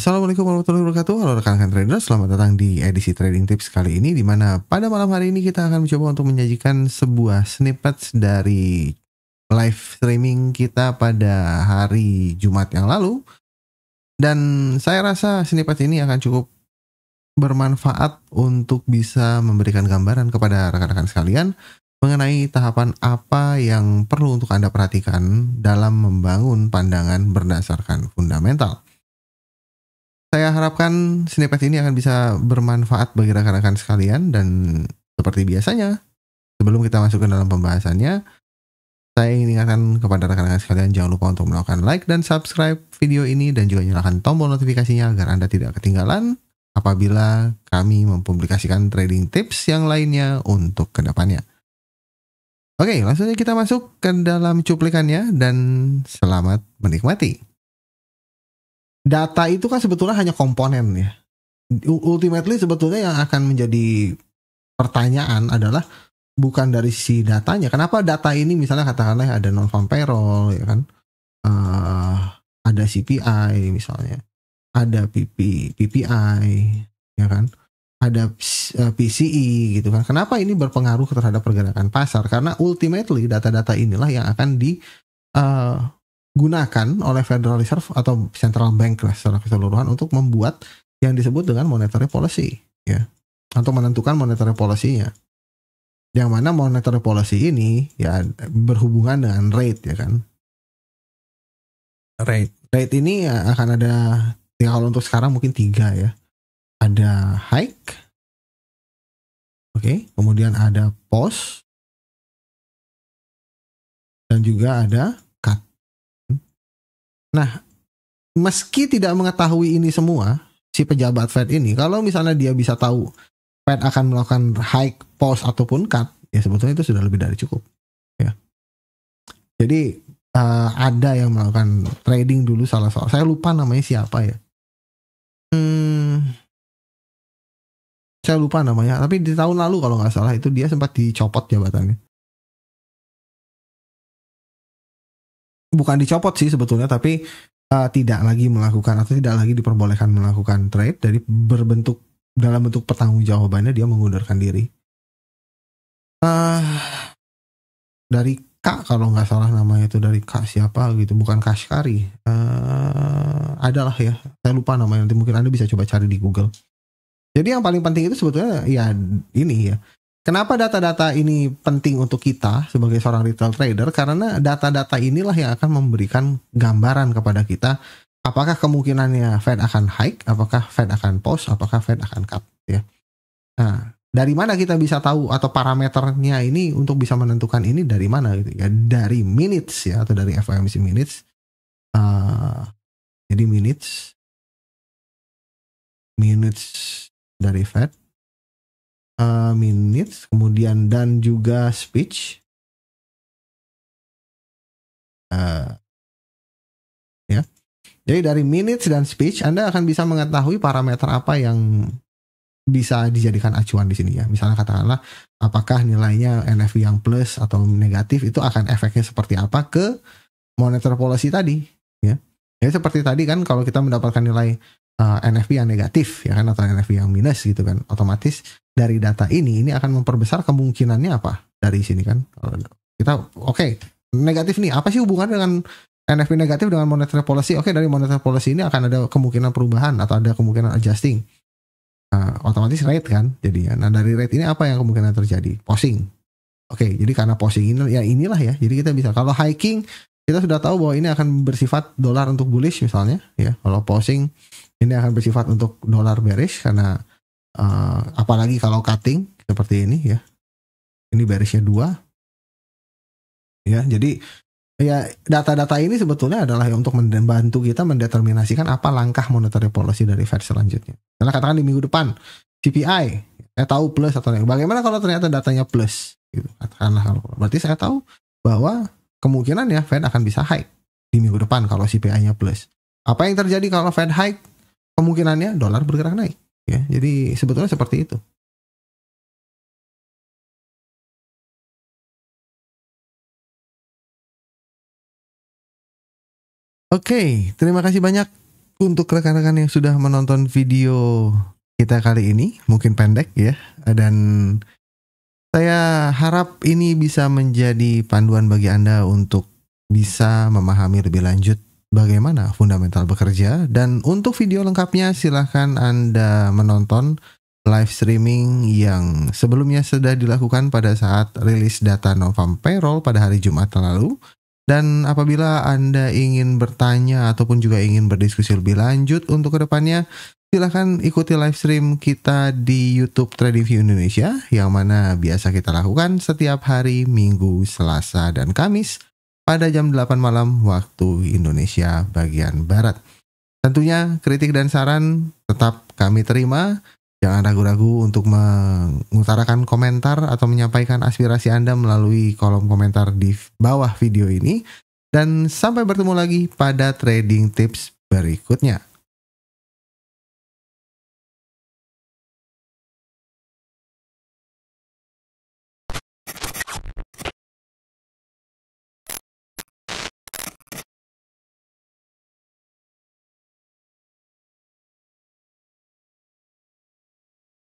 Assalamualaikum warahmatullahi wabarakatuh. Halo rekan-rekan trader, selamat datang di edisi Trading Tips kali ini, di mana pada malam hari ini kita akan mencoba untuk menyajikan sebuah snippet dari live streaming kita pada hari Jumat yang lalu. Dan saya rasa snippet ini akan cukup bermanfaat untuk bisa memberikan gambaran kepada rekan-rekan sekalian mengenai tahapan apa yang perlu untuk Anda perhatikan dalam membangun pandangan berdasarkan fundamental. Saya harapkan snippet ini akan bisa bermanfaat bagi rekan-rekan sekalian, dan seperti biasanya, sebelum kita masuk ke dalam pembahasannya, saya ingin ingatkan kepada rekan-rekan sekalian jangan lupa untuk melakukan like dan subscribe video ini, dan juga nyalakan tombol notifikasinya agar Anda tidak ketinggalan apabila kami mempublikasikan trading tips yang lainnya untuk kedepannya. Oke, langsung saja kita masuk ke dalam cuplikannya, dan selamat menikmati. Data itu kan sebetulnya hanya komponen ya. Ultimately sebetulnya yang akan menjadi pertanyaan adalah bukan dari sisi datanya. Kenapa data ini misalnya katakanlah ada non-farm payroll ya kan, ada CPI misalnya, ada PPI ya kan, ada PCE gitu kan. Kenapa ini berpengaruh terhadap pergerakan pasar? Karena ultimately data-data inilah yang akan gunakan oleh Federal Reserve atau Central Bank lah secara keseluruhan untuk membuat yang disebut dengan monetary policy ya, atau menentukan monetary policy-nya. Yang mana monetary policy ini ya berhubungan dengan rate ya kan. Rate ini ya akan ada ya, kalau untuk sekarang mungkin 3 ya. Ada hike. Oke, kemudian ada pause. Dan juga ada cut. Nah, meski tidak mengetahui ini semua, si pejabat Fed ini, kalau misalnya dia bisa tahu Fed akan melakukan hike, pause, ataupun cut, ya sebetulnya itu sudah lebih dari cukup. Ya. Jadi, ada yang melakukan trading dulu salah seorang, saya lupa namanya siapa ya. Saya lupa namanya, tapi di tahun lalu kalau nggak salah itu dia sempat dicopot jabatannya. Bukan dicopot sih sebetulnya, tapi tidak lagi melakukan atau tidak lagi diperbolehkan melakukan trade dari dalam bentuk pertanggungjawabannya dia mengundurkan diri. Dari K kalau nggak salah namanya itu, dari K siapa gitu, bukan Kashkari. Adalah ya, saya lupa namanya, nanti mungkin Anda bisa coba cari di Google. Jadi yang paling penting itu sebetulnya ya ini ya. Kenapa data-data ini penting untuk kita sebagai seorang retail trader? Karena data-data inilah yang akan memberikan gambaran kepada kita apakah kemungkinannya Fed akan hike, apakah Fed akan pause, apakah Fed akan cut ya. Nah, dari mana kita bisa tahu atau parameternya ini untuk bisa menentukan ini dari mana gitu ya? Dari minutes ya, atau dari FOMC minutes. Jadi minutes dari Fed. Minutes, kemudian dan juga speech, ya. Jadi dari minutes dan speech Anda akan bisa mengetahui parameter apa yang bisa dijadikan acuan di sini ya. Misalnya katakanlah apakah nilainya NFP yang plus atau negatif, itu akan efeknya seperti apa ke monetary policy tadi, ya. Jadi seperti tadi kan kalau kita mendapatkan nilai NFP yang negatif ya kan, atau NFP yang minus gitu kan, otomatis dari data ini akan memperbesar kemungkinannya apa dari sini kan. Kita oke, negatif nih, apa sih hubungan dengan NFP negatif dengan monetary policy? Oke, dari monetary policy ini akan ada kemungkinan perubahan atau ada kemungkinan adjusting. Otomatis rate kan jadinya. Nah, dari rate ini apa yang kemungkinan terjadi? Pausing. Oke, jadi karena pausing ini ya inilah ya. Jadi kita bisa, kalau hiking kita sudah tahu bahwa ini akan bersifat dolar untuk bullish misalnya ya. Kalau pausing ini akan bersifat untuk dolar bearish, karena apalagi kalau cutting seperti ini ya. Ini bearishnya 2. Ya, jadi ya data-data ini sebetulnya adalah untuk membantu kita mendeterminasikan apa langkah monetary policy dari Fed selanjutnya. Karena katakan di minggu depan CPI saya tahu plus atau negatif. Bagaimana kalau ternyata datanya plus gitu. Katakanlah, kalau berarti saya tahu bahwa kemungkinan ya Fed akan bisa hike di minggu depan kalau CPI-nya plus. Apa yang terjadi kalau Fed hike? Kemungkinannya dolar bergerak naik ya. Jadi sebetulnya seperti itu. Oke, terima kasih banyak Untuk rekan-rekan yang sudah menonton video kita kali ini, mungkin pendek ya, dan saya harap ini bisa menjadi panduan bagi Anda untuk bisa memahami lebih lanjut bagaimana fundamental bekerja. Dan untuk video lengkapnya silahkan Anda menonton live streaming yang sebelumnya sudah dilakukan pada saat rilis data November payroll pada hari Jumat lalu. Dan apabila Anda ingin bertanya ataupun juga ingin berdiskusi lebih lanjut untuk kedepannya, silahkan ikuti live stream kita di YouTube TradingView Indonesia, yang mana biasa kita lakukan setiap hari Minggu, Selasa, dan Kamis pada jam 8 malam waktu Indonesia bagian Barat. Tentunya kritik dan saran tetap kami terima. Jangan ragu-ragu untuk mengutarakan komentar atau menyampaikan aspirasi Anda melalui kolom komentar di bawah video ini. Dan sampai bertemu lagi pada trading tips berikutnya.